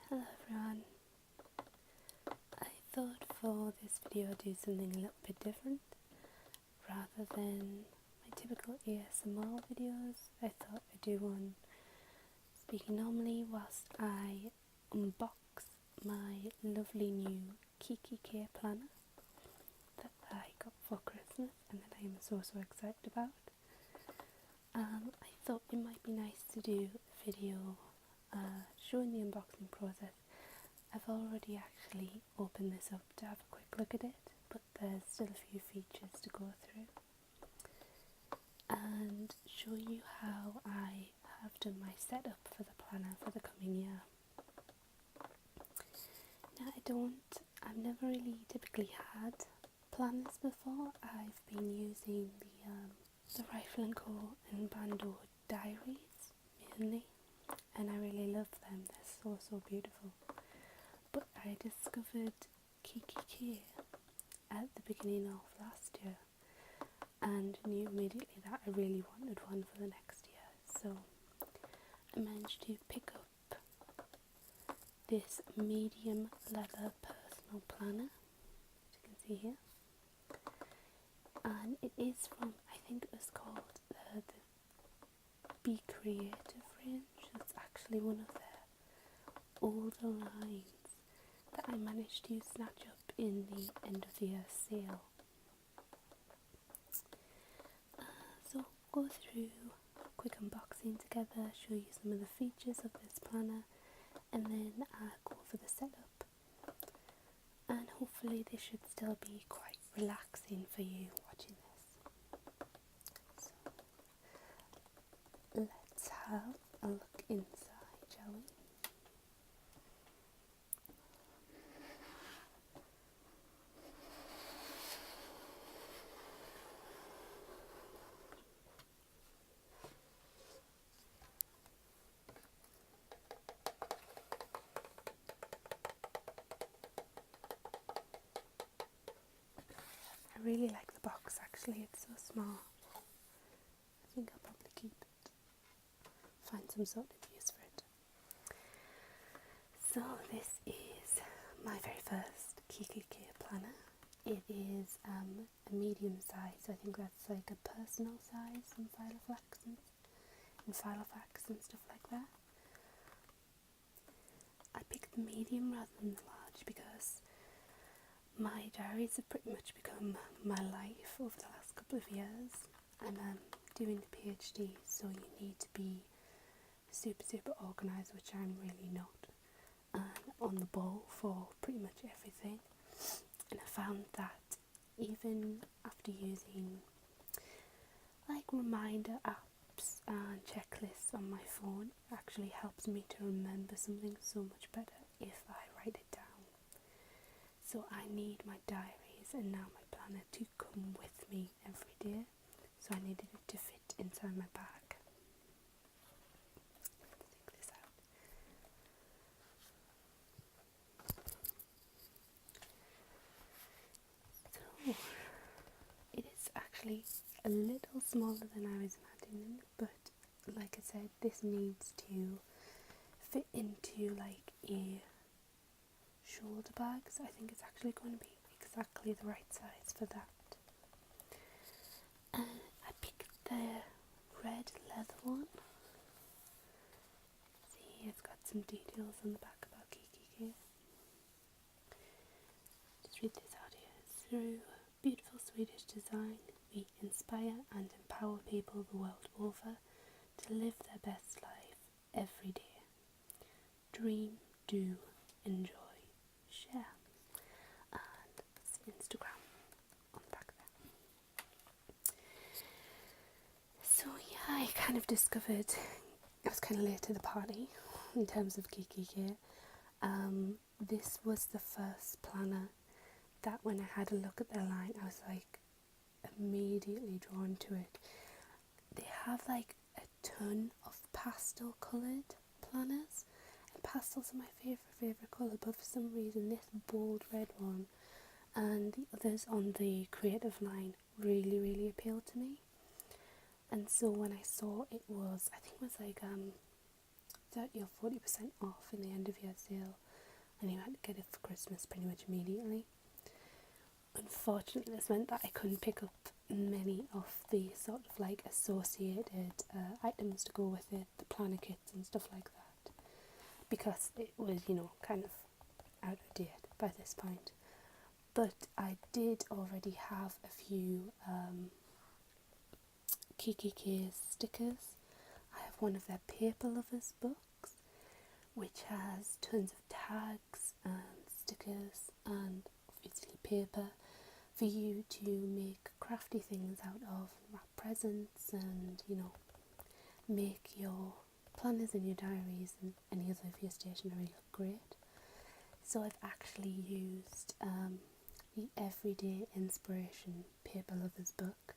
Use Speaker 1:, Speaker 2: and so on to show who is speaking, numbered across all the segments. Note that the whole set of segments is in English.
Speaker 1: Hello everyone. I thought for this video I'd do something a little bit different. Rather than my typical ASMR videos, I thought I'd do one speaking normally whilst I unbox my lovely new Kikki care planner that I got for Christmas and that I am so excited about. I thought it might be nice to do a video showing the unboxing process. I've already actually opened this up to have a quick look at it, but there's still a few features to go through and show you how I have done my setup for the planner for the coming year. Now I've never really typically had planners before. I've been using the Rifle & Co and ban.do diaries mainly, and I really love them. They're so beautiful. But I discovered Kikki at the beginning of last year and knew immediately that I really wanted one for the next year. So I managed to pick up this medium leather personal planner, as you can see here. And it is from, I think it was called the Be Creative range. It's actually one of their older lines that I managed to snatch up in the end of the year sale. So we'll go through a quick unboxing together, show you some of the features of this planner, and then go over the setup. And hopefully this should still be quite relaxing for you watching this. So let's have a look inside, shall we? I really like the box actually, it's so small. I think I'll probably keep it, find some sort of use for it. So this is my very first Kikki care planner. It is a medium size, so I think that's like a personal size in Filofax and stuff like that. I picked the medium rather than the large because my diaries have pretty much become my life over the last couple of years. I'm doing the PhD, so you need to be super organised, which I'm really not, and on the ball for pretty much everything. And I found that even after using like reminder apps and checklists on my phone, it actually helps me to remember something so much better if I write it down. So I need my diaries and now my planner to come with me every day, so I needed it to fit inside my bag. Let's take this out. So it is actually a little smaller than I was imagining, but like I said, this needs to fit into like a shoulder bag, so I think it's actually going to be exactly the right size for that. And I picked the red leather one. See, it's got some details on the back about Kikki here. Just read this out here. Through beautiful Swedish design, we inspire and empower people the world over to live their best life every day. Dream, do, enjoy, share. And that's Instagram on the back there. So yeah, I kind of discovered, I was kind of late to the party in terms of Kikki care. This was the first planner that when I had a look at their line, I was like immediately drawn to it. They have like a ton of pastel coloured planners, and pastels are my favourite colour, but for some reason this bold red one and the others on the creative line really appealed to me. And so when I saw it was, I think it was like 30 or 40% off in the end of year sale, and you had to get it for Christmas pretty much immediately. Unfortunately, this meant that I couldn't pick up many of the sort of like associated items to go with it, the planner kits and stuff like that, because it was, you know, kind of out of date by this point. But I did already have a few Kikki stickers. I have one of their paper lovers books, which has tons of tags and stickers and obviously paper for you to make crafty things out of, wrap presents, and, you know, make your planners and your diaries and any other of your stationery look great. So I've actually used the Everyday Inspiration Paper Lovers book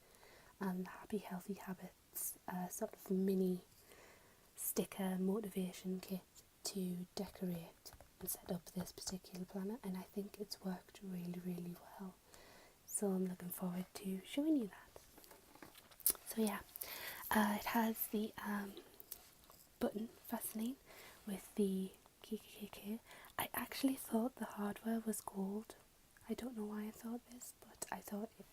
Speaker 1: and the Happy Healthy Habits sort of mini sticker motivation kit to decorate and set up this particular planner, and I think it's worked really, really well. So I'm looking forward to showing you that. So yeah, it has the button fastening with the Kikki. I actually thought the hardware was gold. I don't know why I thought this, but I thought it,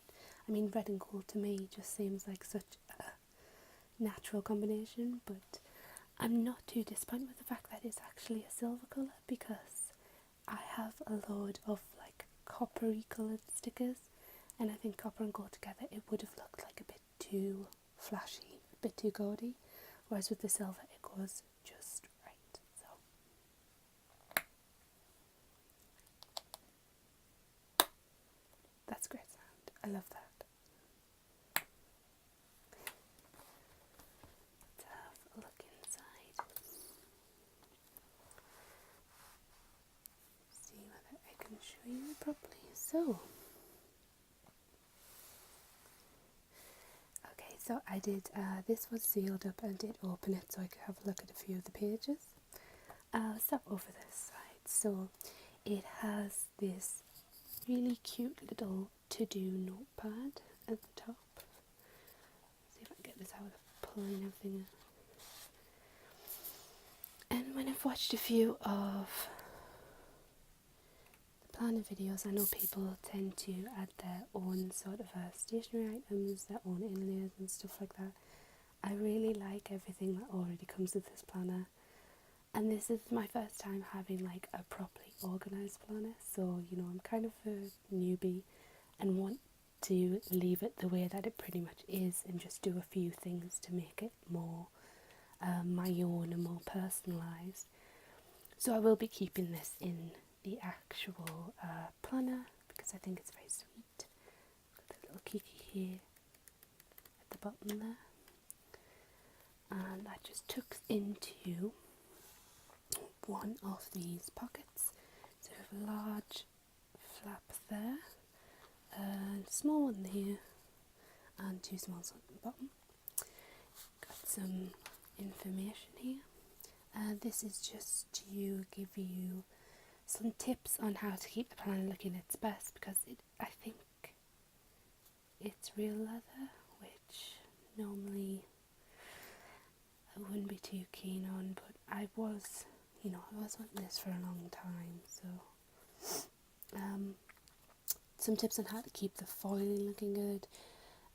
Speaker 1: I mean, red and gold to me just seems like such a natural combination, but I'm not too disappointed with the fact that it's actually a silver colour, because I have a load of like coppery coloured stickers, and I think copper and gold together it would have looked like a bit too flashy, a bit too gaudy, whereas with the silver it goes just right. So that's a great sound, I love that. Let's have a look inside, see whether I can show you properly. So I did, this was sealed up and did open it so I could have a look at a few of the pages. I'll start over this side. So it has this really cute little to-do notepad at the top. See if I can get this out of pulling everything out. And when I've watched a few of the planner videos, I know people tend to add their own sort of stationery items, their own inlays and stuff like that. I really like everything that already comes with this planner, and this is my first time having like a properly organised planner, so you know I'm kind of a newbie and want to leave it the way that it pretty much is and just do a few things to make it more my own and more personalised. So I will be keeping this in the actual planner because I think it's very sweet. Got the little Kikki here at the bottom there, and that just tucks into one of these pockets. So we have a large flap there, a small one here, and two small ones at the bottom. Got some information here. This is just to give you some tips on how to keep the planner looking its best, because I think it's real leather, which normally I wouldn't be too keen on, but I was wanting this for a long time, so some tips on how to keep the foiling looking good.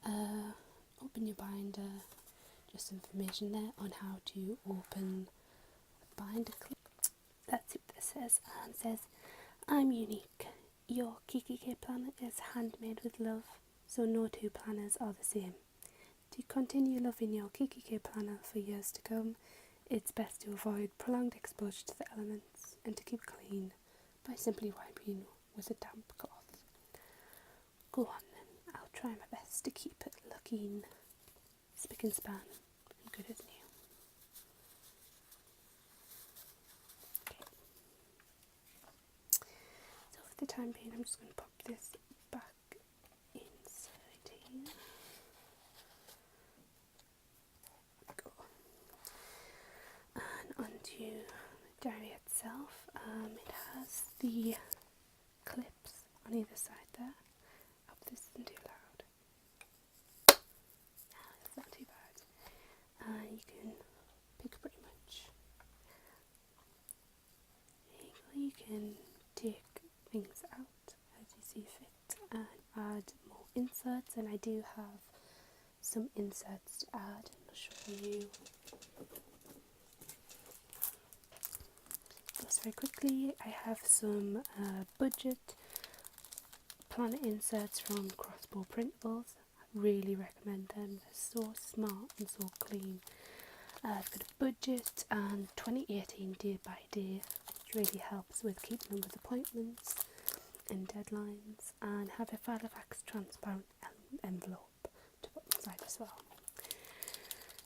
Speaker 1: Open your binder, just information there on how to open the binder clip. That's what this says, and it says, "I'm unique. Your Kikki planner is handmade with love, so no two planners are the same. To continue loving your Kikki planner for years to come, it's best to avoid prolonged exposure to the elements and to keep clean by simply wiping with a damp cloth. Go on then, I'll try my best to keep it looking spick and span and good as new." Okay. So for the time being, I'm just going to pop this back inside here. Go. And onto the diary itself. It has the clips on either side there. I hope this isn't too loud. No, it's not too bad. You can pick pretty much you can take things out as you see fit and add more inserts, and I do have some inserts to add, and I'll show you just very quickly. I have some budget planner inserts from Crossbow Printables. I really recommend them, they're so smart and so clean. I've got a budget and 2018 day by day, which really helps with keeping up with appointments and deadlines, and have a Halifax transparent envelope to put inside as well.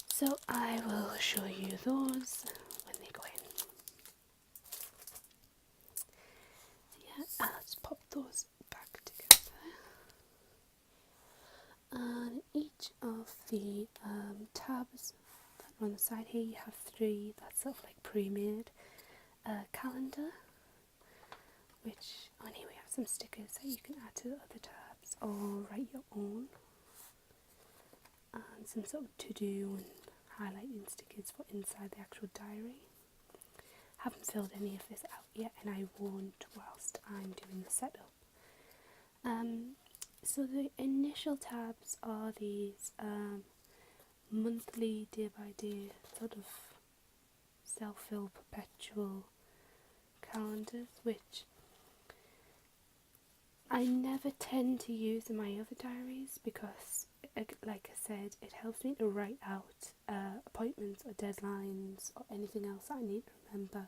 Speaker 1: So I will show you those when they go in. So yeah, I'll just pop those back together. And each of the tabs that are on the side here, you have 3 that's sort of like pre-made. Calendar, which on here we have some stickers that you can add to the other tabs or write your own, and some sort of to-do and highlighting stickers for inside the actual diary. Haven't filled any of this out yet, and I won't whilst I'm doing the setup. So the initial tabs are these monthly, day by day sort of self-fill perpetual calendars, which I never tend to use in my other diaries because, like I said, it helps me to write out appointments or deadlines or anything else I need to remember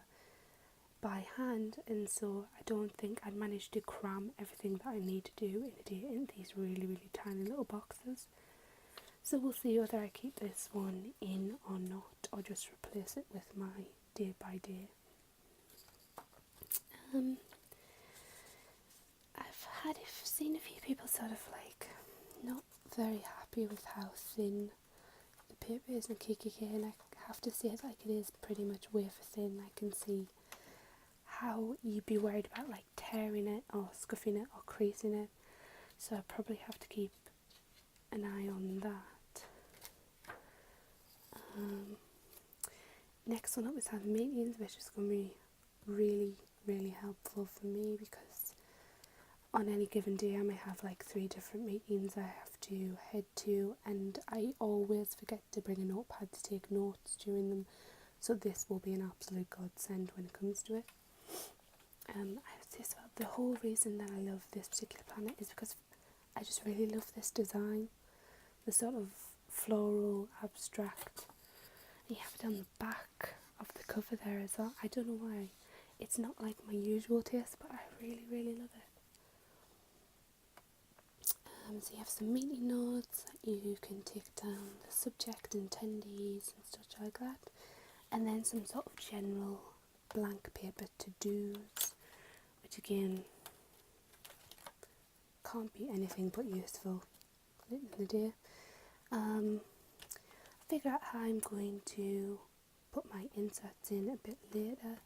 Speaker 1: by hand, and so I don't think I'd manage to cram everything that I need to do in a day in these really, really tiny little boxes. So we'll see whether I keep this one in or not, or just replace it with my day by day. I've seen a few people sort of like not very happy with how thin the paper is in Kikki, and I have to say like it is pretty much wafer thin. I can see how you'd be worried about like tearing it or scuffing it or creasing it, so I probably have to keep an eye on that. Next one up is having meetings, which is going to be really, really helpful for me because on any given day I may have like 3 different meetings I have to head to, and I always forget to bring a notepad to take notes during them, so this will be an absolute godsend when it comes to it. I would say as well, the whole reason that I love this particular planner is because I just really love this design, the sort of floral abstract, and you have it on the back of the cover there as well. I don't know why, it's not like my usual taste, but I really, really love it. So you have some meeting notes that you can take down the subject and attendees and stuff like that, and then some sort of general blank paper to-dos, which again can't be anything but useful at the end of the day. Figure out how I'm going to put my inserts in a bit later,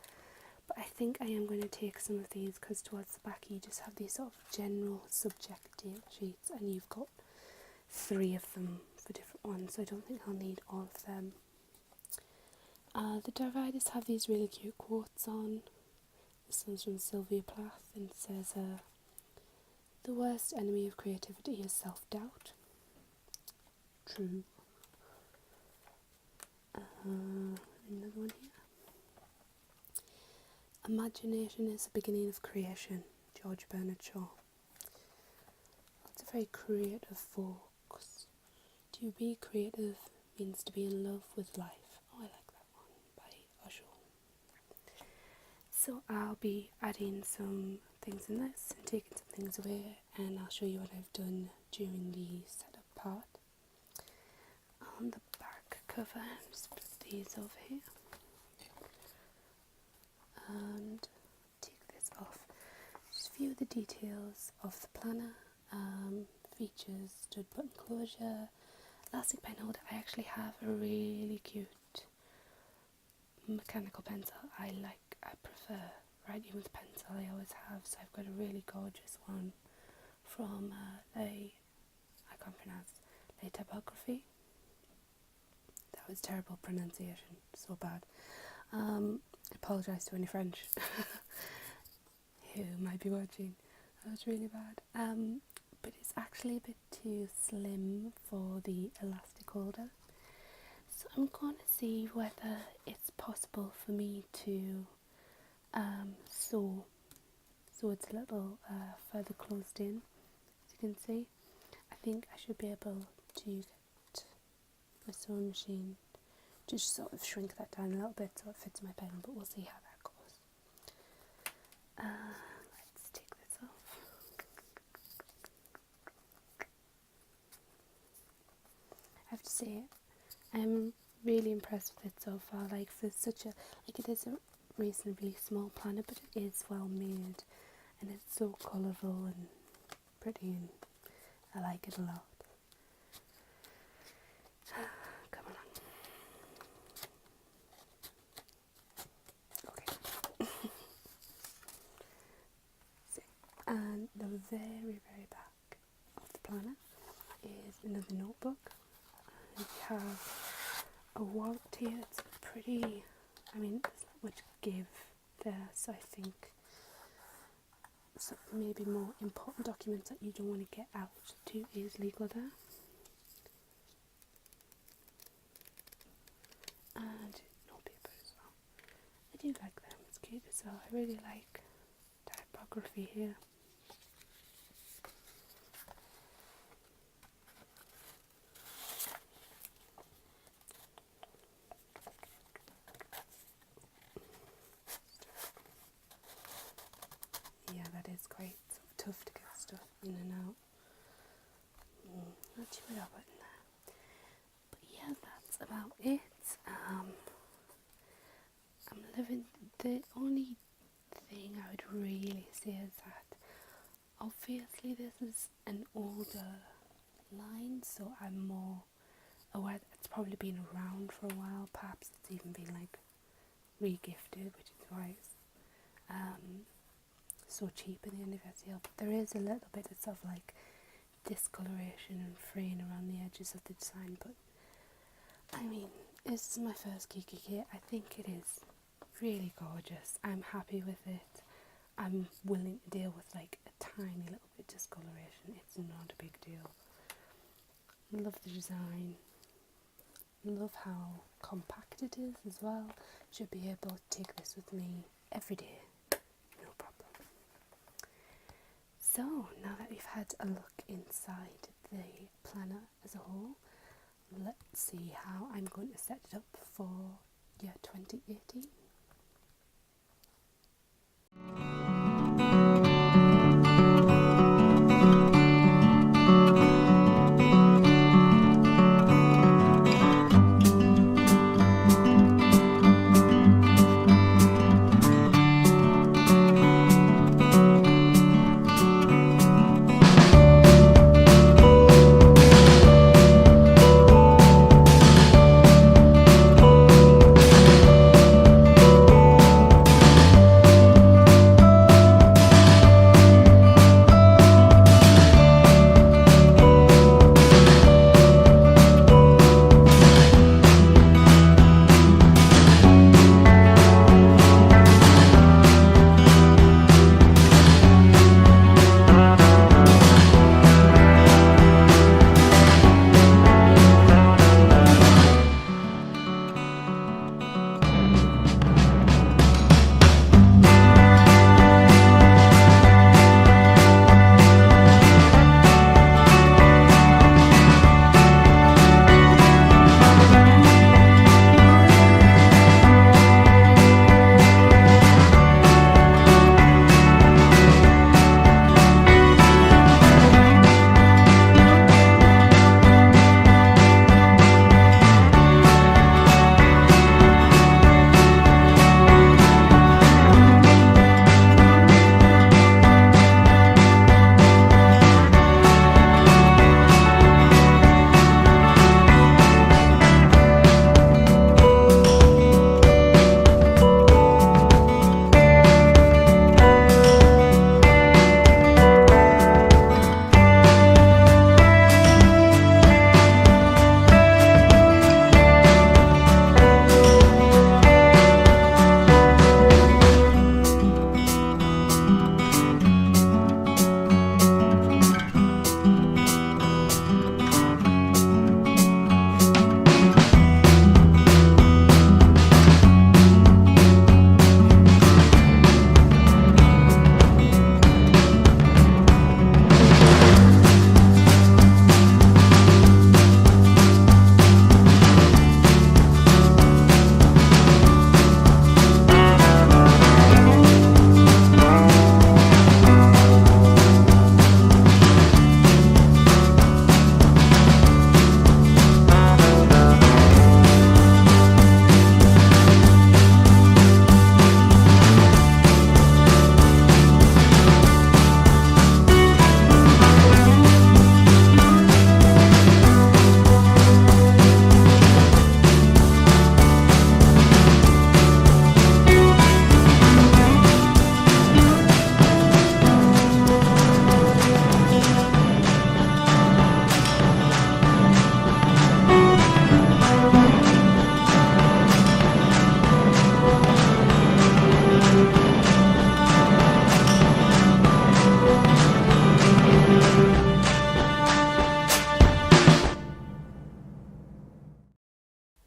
Speaker 1: but I think I am going to take some of these because towards the back you just have these sort of general subject date sheets, and you've got 3 of them for different ones, so I don't think I'll need all of them. The dividers have these really cute quotes on. This one's from Sylvia Plath, and it says, the worst enemy of creativity is self-doubt. True. Another one here. Imagination is the beginning of creation. George Bernard Shaw. Lots of very creative folks. To be creative means to be in love with life. Oh, I like that one by Osho. So I'll be adding some things in this and taking some things away, and I'll show you what I've done during the setup part. On the back cover, just put these over here and take this off. Just a few of the details of the planner, features, stud button closure, elastic pen holder. I actually have a really cute mechanical pencil. I prefer writing with pencil, I always have, so I've got a really gorgeous one from I can't pronounce, Le Typography. That was terrible pronunciation, so bad. I apologise to any French. who might be watching. That was really bad. But it's actually a bit too slim for the elastic holder. So I'm going to see whether it's possible for me to sew so it's a little further closed in. As you can see, I think I should be able to get my sewing machine to just sort of shrink that down a little bit so it fits my pen, but we'll see how that goes. Let's take this off. I have to say, I'm really impressed with it so far. Like, for such a, like, it is a reasonably small planner, but it is well made and it's so colourful and pretty, and I like it a lot. Come along. Okay. So, and the very back of the planner is another notebook. And you have a wallet here. It's pretty, I mean, there's not much give there, so I think so maybe more important documents that you don't want to get out too easily go there. And notepaper as well. I do like them, it's cute as well. I really like typography here. Yeah, that is quite sort of tough to get stuff in and out. Not too bad in there. But yeah, that's about it. I'm living. The only thing I would really say is that obviously this is an older line, so I'm more aware that it's probably been around for a while. Perhaps it's even been like re-gifted, which is why it's so cheap in the anniversary sale. But there is a little bit of sort of like discoloration and fraying around the edges of the design. But I mean, this is my first Kikki kit. I think it is really gorgeous. I'm happy with it. I'm willing to deal with like a tiny little bit of discoloration. It's not a big deal. Love the design. Love how compact it is as well. Should be able to take this with me every day, no problem. So now that we've had a look inside the planner as a whole, let's see how I'm going to set it up for year 2018.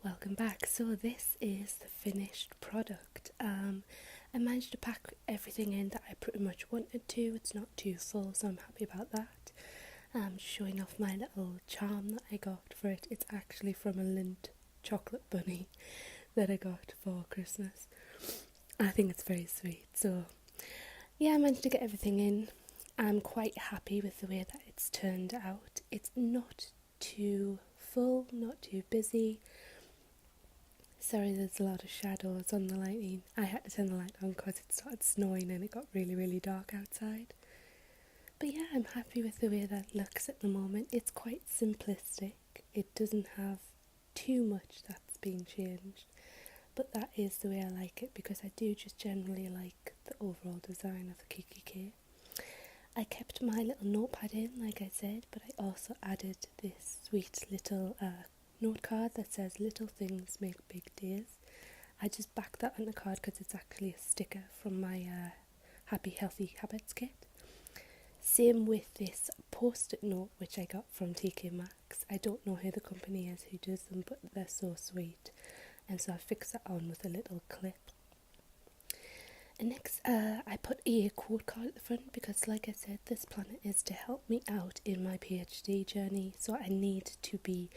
Speaker 1: Welcome back. So this is the finished product. I managed to pack everything in that I pretty much wanted to. It's not too full, so I'm happy about that. Showing off my little charm that I got for it. It's actually from a Lindt chocolate bunny that I got for Christmas. I think it's very sweet. So yeah, I managed to get everything in. I'm quite happy with the way that it's turned out. It's not too full, not too busy. Sorry, there's a lot of shadows on the lighting. I had to turn the light on because it started snowing and it got really dark outside. But yeah, I'm happy with the way that looks at the moment. It's quite simplistic. It doesn't have too much that's been changed. But that is the way I like it, because I do just generally like the overall design of the Kikki. I kept my little notepad in, like I said, but I also added this sweet little note card that says "Little things make big days." I just backed that on the card because it's actually a sticker from my Happy Healthy Habits kit. Same with this post-it note which I got from TK Maxx. I don't know who the company is who does them, but they're so sweet, and so I fixed that on with a little clip. And next I put a quote card at the front because, like I said, this planner is to help me out in my PhD journey, so I need to be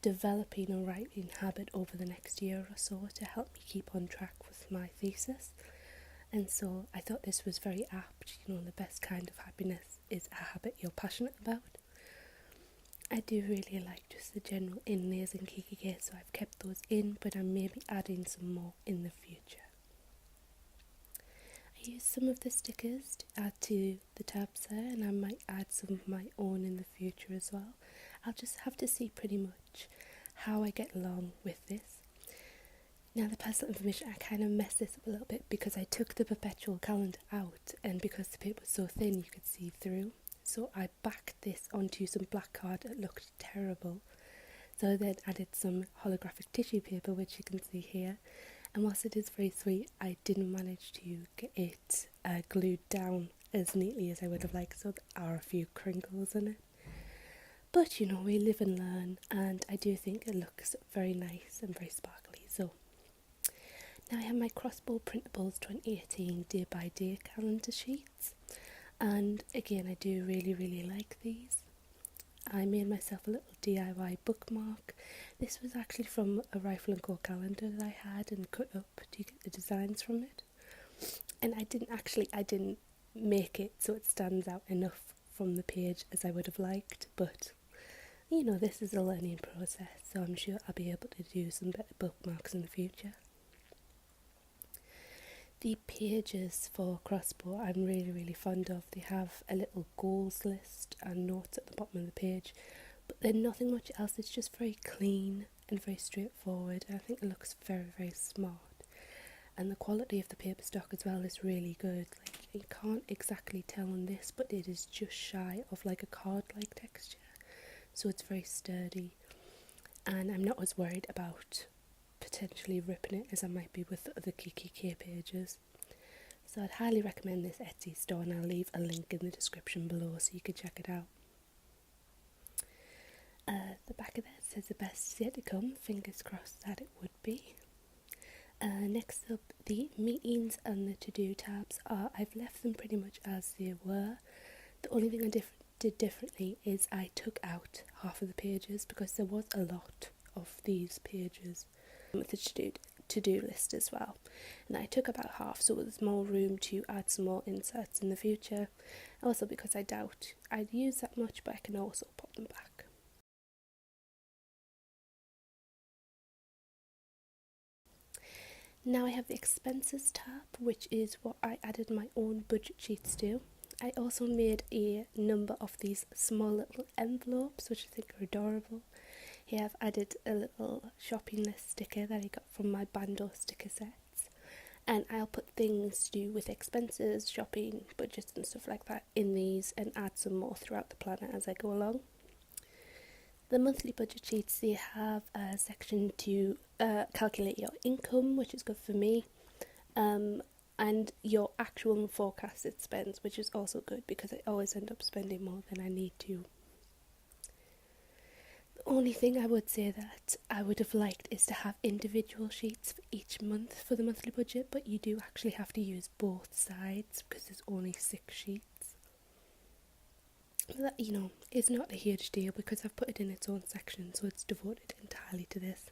Speaker 1: developing a writing habit over the next year or so to help me keep on track with my thesis. And so I thought this was very apt. The best kind of happiness is a habit you're passionate about. I do really like just the general inlays in Kikki, so I've kept those in, but I'm maybe adding some more in the future. I use some of the stickers to add to the tabs there, and I might add some of my own in the future as well. I'll just have to see pretty much how I get along with this. Now, the personal information, I kind of messed this up a little bit because I took the perpetual calendar out, and because the paper was so thin you could see through, so I backed this onto some black card that looked terrible. So I then added some holographic tissue paper, which you can see here, and whilst it is very sweet, I didn't manage to get it glued down as neatly as I would have liked, so there are a few crinkles in it. But we live and learn, and I do think it looks very nice and very sparkly. So now I have my Crossbow Printables 2018 Day by Day calendar sheets, and again, I do really like these. I made myself a little DIY bookmark. This was actually from a Rifle & Co calendar that I had and cut up to get the designs from it. And I didn't make it so it stands out enough from the page as I would have liked, but this is a learning process, so I'm sure I'll be able to do some better bookmarks in the future. The pages for Crossbow I'm really fond of. They have a little goals list and notes at the bottom of the page, but then nothing much else. It's just very clean and very straightforward. I think it looks very smart, and the quality of the paper stock as well is really good. Like, you can't exactly tell on this, but it is just shy of like a card-like texture, so it's very sturdy, and I'm not as worried about potentially ripping it as I might be with the other Kikki pages. So I'd highly recommend this Etsy store, and I'll leave a link in the description below so you can check it out. The back of that says the best is yet to come. Fingers crossed that it would be. Next up, the meetings and the to-do tabs I've left them pretty much as they were. The only thing I did differently is I took out half of the pages because there was a lot of these pages with the to-do list as well, and I took about half, so there's more room to add some more inserts in the future. Also because I doubt I'd use that much, but I can also pop them back. Now I have the expenses tab, which is what I added my own budget sheets to. I also made a number of these small little envelopes, which I think are adorable. Here I've added a little shopping list sticker that I got from my ban.do sticker sets, and I'll put things to do with expenses, shopping, budgets and stuff like that in these, and add some more throughout the planner as I go along. The monthly budget sheets, they have a section to calculate your income, which is good for me, and your actual and forecasted spends, which is also good because I always end up spending more than I need to. The only thing I would say that I would have liked is to have individual sheets for each month for the monthly budget, but you do actually have to use both sides because there's only 6 sheets. But that, is not a huge deal because I've put it in its own section, so it's devoted entirely to this.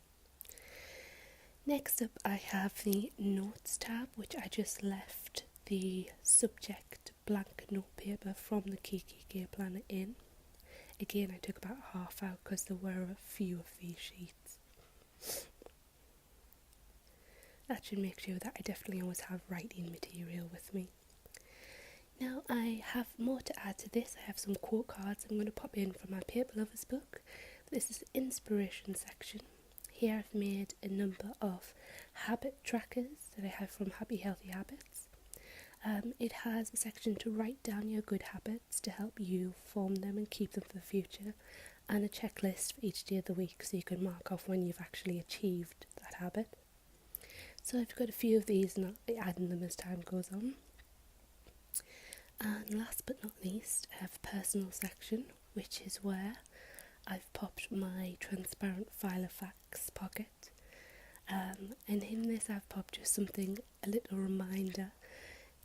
Speaker 1: Next up I have the notes tab, which I just left the subject blank note paper from the Kikki Gear Planner in. Again, I took about half out because there were a few of these sheets. That should make sure that I definitely always have writing material with me. Now I have more to add to this. I have some quote cards I'm going to pop in from my Paper Lovers book. This is the inspiration section. Here I've made a number of habit trackers that I have from Happy Healthy Habits. It has a section to write down your good habits to help you form them and keep them for the future, and a checklist for each day of the week so you can mark off when you've actually achieved that habit. So I've got a few of these and I'll be adding them as time goes on. And last but not least, I have a personal section, which is where I've popped my transparent file of facts pocket. And in this I've popped just something, a little reminder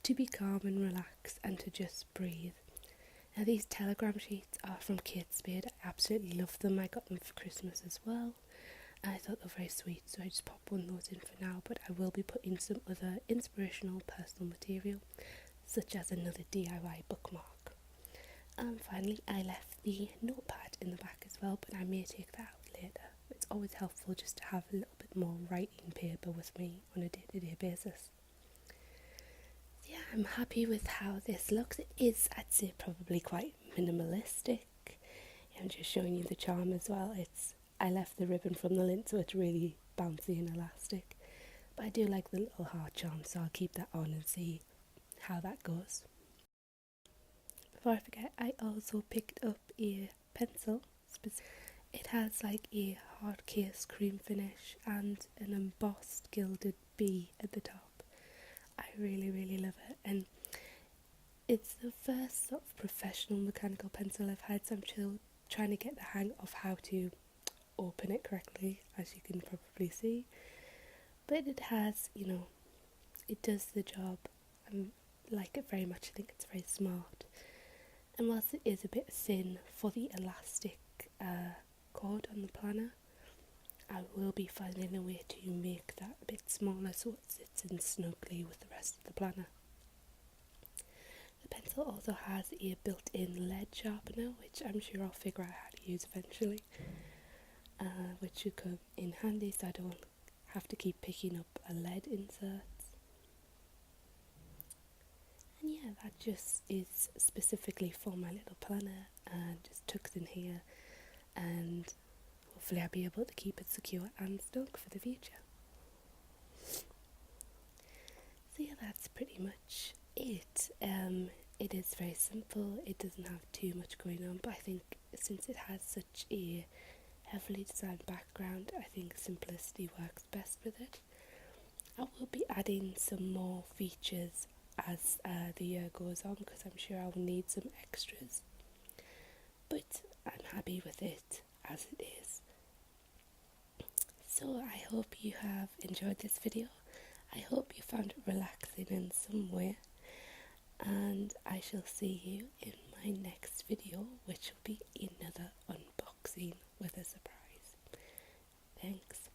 Speaker 1: to be calm and relax and to just breathe. Now these telegram sheets are from Kate Spade. I absolutely love them. I got them for Christmas as well. And I thought they were very sweet, so I just popped one of those in for now, but I will be putting some other inspirational personal material, such as another DIY bookmark. And finally I left the notepad in the back as well, but I may take that out later. It's always helpful just to have a little bit more writing paper with me on a day-to-day basis. Yeah, I'm happy with how this looks. It is, I'd say, probably quite minimalistic. I'm just showing you the charm as well. I left the ribbon from the lint, so it's really bouncy and elastic. But I do like the little heart charm, so I'll keep that on and see how that goes. Before I forget, I also picked up a pencil. It has like a hard case cream finish and an embossed gilded B at the top. I really, really love it, and it's the first sort of professional mechanical pencil I've had, so I'm still trying to get the hang of how to open it correctly, as you can probably see. But it has, it does the job. I like it very much. I think it's very smart. And whilst it is a bit thin for the elastic cord on the planner, I will be finding a way to make that a bit smaller so it sits in snugly with the rest of the planner. The pencil also has a built-in lead sharpener, which I'm sure I'll figure out how to use eventually, which should come in handy so I don't have to keep picking up a lead insert. And yeah, that just is specifically for my little planner and just tucks in here, and hopefully I'll be able to keep it secure and snug for the future. So yeah, that's pretty much it. It is very simple. It doesn't have too much going on, but I think since it has such a heavily designed background, I think simplicity works best with it. I will be adding some more features as the year goes on, because I'm sure I'll need some extras, but I'm happy with it as it is. So I hope you have enjoyed this video. I hope you found it relaxing in some way, and I shall see you in my next video, which will be another unboxing with a surprise. Thanks.